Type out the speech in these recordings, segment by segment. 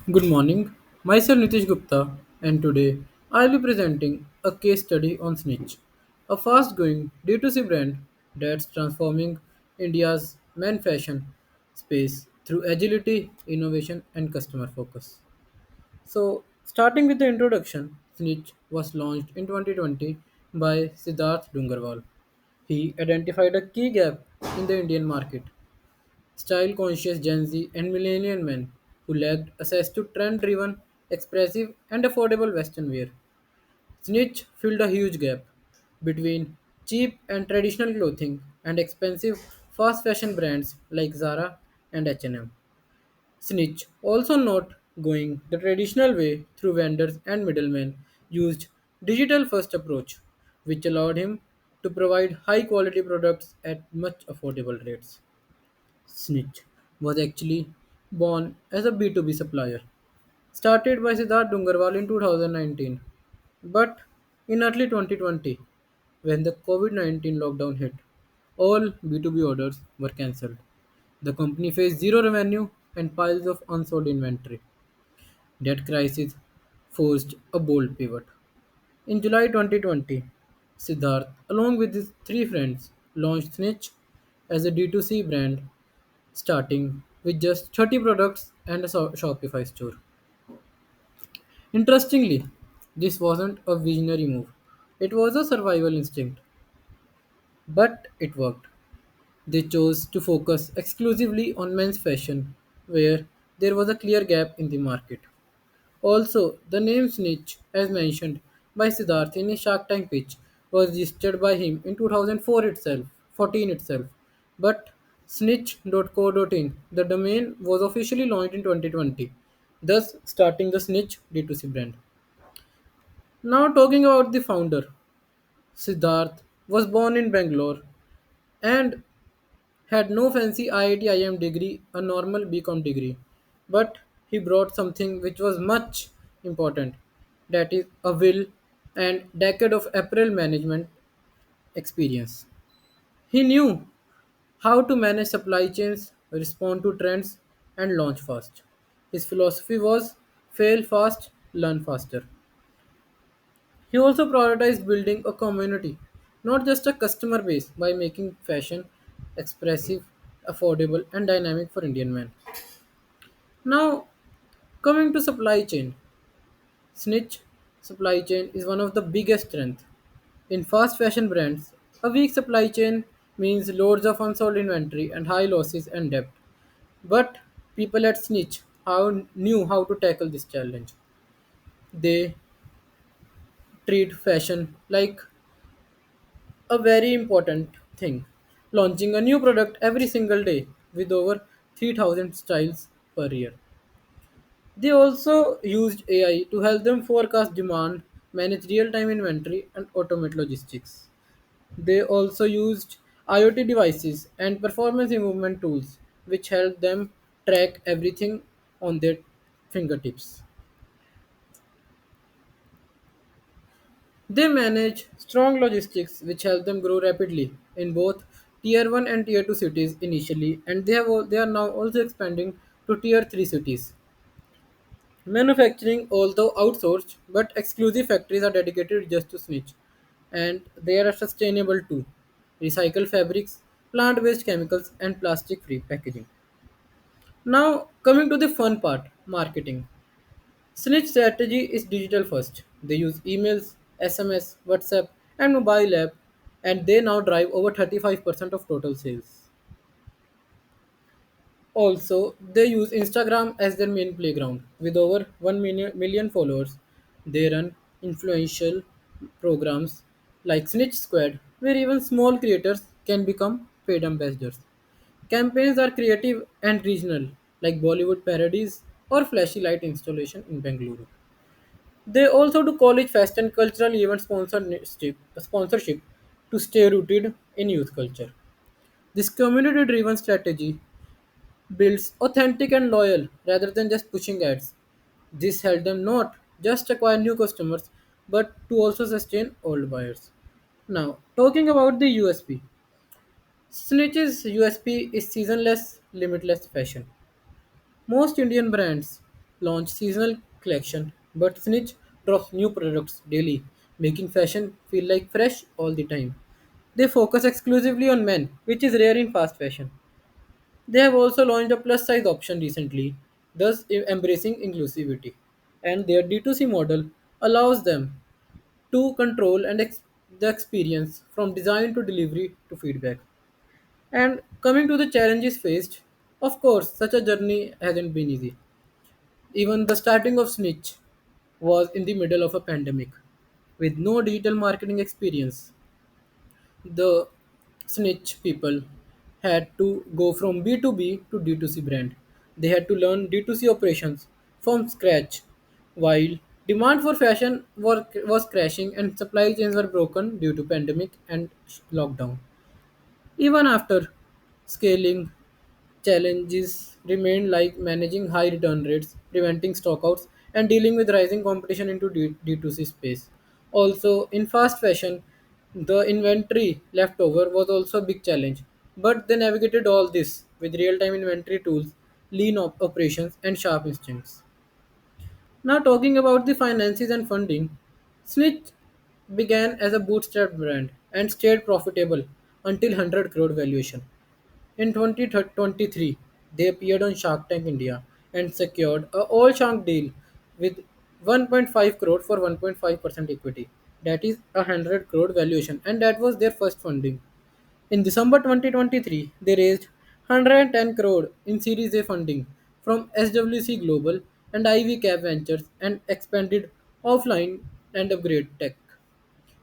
Good morning. Myself Nitish Gupta, and today I'll be presenting a case study on Snitch, a fast-growing D2C brand that's transforming India's men fashion space through agility, innovation, and customer focus. So, starting with the introduction, Snitch was launched in 2020 by Siddharth Dungarwal. He identified a key gap in the Indian market: style conscious Gen Z and millennial men who lacked access to trend driven, expressive, and affordable Western wear. Snitch filled a huge gap between cheap and traditional clothing and expensive fast fashion brands like Zara and H&M. Snitch, also not going the traditional way through vendors and middlemen, used digital first approach, which allowed him to provide high quality products at much affordable rates. Snitch was actually born as a B2B supplier, started by Siddharth Dungarwal in 2019. But in early 2020, when the COVID 19 lockdown hit, all B2B orders were cancelled. The company faced zero revenue and piles of unsold inventory. That crisis forced a bold pivot. In July 2020, Siddharth, along with his three friends, launched Snitch as a D2C brand starting with just 30 products and a Shopify store. Interestingly, this wasn't a visionary move. It was a survival instinct, but it worked. They chose to focus exclusively on men's fashion, where there was a clear gap in the market. Also, the name Snitch, as mentioned by Siddharth in his Shark Tank pitch, was registered by him in 2004 itself, 14 itself. But snitch.co.in, the domain, was officially launched in 2020, thus starting the Snitch D2C brand. Now, talking about the founder, Siddharth was born in Bangalore and had no fancy IIT-IM degree, a normal BCom degree, but he brought something which was much important, that is a will and decade of apparel management experience. He knew how to manage supply chains, respond to trends, and launch fast. His philosophy was fail fast, learn faster. He also prioritized building a community, not just a customer base, by making fashion expressive, affordable, and dynamic for Indian men. Now, coming to supply chain, Snitch supply chain is one of the biggest strengths. In fast fashion brands, a weak supply chain means loads of unsold inventory and high losses and debt. But people at Snitch knew how to tackle this challenge. They treat fashion like a very important thing, launching a new product every single day with over 3,000 styles per year. They also used AI to help them forecast demand, manage real time inventory, and automate logistics. They also used IoT devices and performance improvement tools, which help them track everything on their fingertips. They manage strong logistics which help them grow rapidly in both tier 1 and tier 2 cities initially, and they are now also expanding to tier 3 cities. Manufacturing, although outsourced, but exclusive factories are dedicated just to Snitch, and they are sustainable too. Recycle fabrics, plant-based chemicals, and plastic-free packaging. Now, coming to the fun part, marketing. Snitch strategy is digital first. They use emails, SMS, WhatsApp, and mobile app, and they now drive over 35% of total sales. Also, they use Instagram as their main playground. With over 1 million followers, they run influential programs like Snitch Squad, where even small creators can become paid ambassadors. Campaigns are creative and regional, like Bollywood parodies or flashy light installation in Bengaluru. They also do college fest and cultural event sponsorship to stay rooted in youth culture. This community driven strategy builds authentic and loyal rather than just pushing ads. This helped them not just acquire new customers but to also sustain old buyers. Now, talking about the USP. Snitch's USP is seasonless, limitless fashion. Most Indian brands launch seasonal collection, but Snitch drops new products daily, making fashion feel like fresh all the time. They focus exclusively on men, which is rare in fast fashion. They have also launched a plus size option recently, thus embracing inclusivity. And their D2C model allows them to control the experience from design to delivery to feedback. And coming to the challenges faced, of course, such a journey hasn't been easy. Even the starting of Snitch was in the middle of a pandemic. With no digital marketing experience, the Snitch people had to go from B2B to D2C brand. They had to learn D2C operations from scratch while demand for fashion was crashing and supply chains were broken due to pandemic and lockdown. Even after scaling, challenges remain like managing high return rates, preventing stockouts, and dealing with rising competition into D2C space. Also, in fast fashion, the inventory left over was also a big challenge, but they navigated all this with real time inventory tools, lean operations, and sharp instincts. Now, talking about the finances and funding, Snitch began as a bootstrap brand and stayed profitable until 100 crore valuation. In 2023, they appeared on Shark Tank India and secured a all shark deal with 1.5 crore for 1.5% equity. That is a 100 crore valuation, and that was their first funding. In December 2023, they raised 110 crore in Series A funding from SWC Global and IV Cap Ventures and expanded offline and upgrade tech.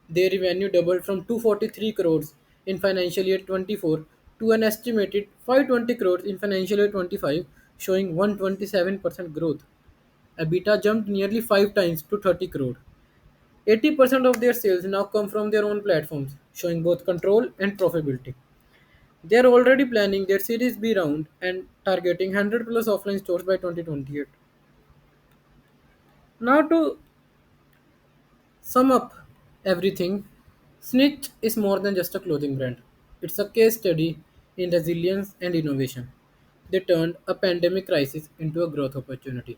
Their revenue doubled from 243 crores in financial year 24 to an estimated 520 crores in financial year 25, showing 127% growth. EBITDA jumped nearly 5 times to 30 crore. 80% of their sales now come from their own platforms, showing both control and profitability. They are already planning their Series B round and targeting 100 plus offline stores by 2028. Now, to sum up everything, Snitch is more than just a clothing brand. It's a case study in resilience and innovation. They turned a pandemic crisis into a growth opportunity.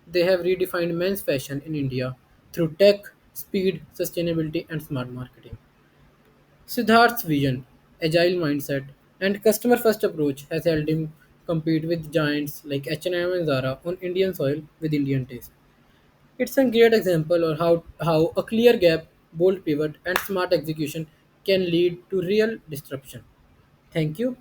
They have redefined men's fashion in India through tech, speed, sustainability, and smart marketing. Siddharth's vision, agile mindset, and customer-first approach has helped him compete with giants like H&M and Zara on Indian soil with Indian taste. It's a great example of how a clear gap, bold pivot, and smart execution can lead to real disruption. Thank you.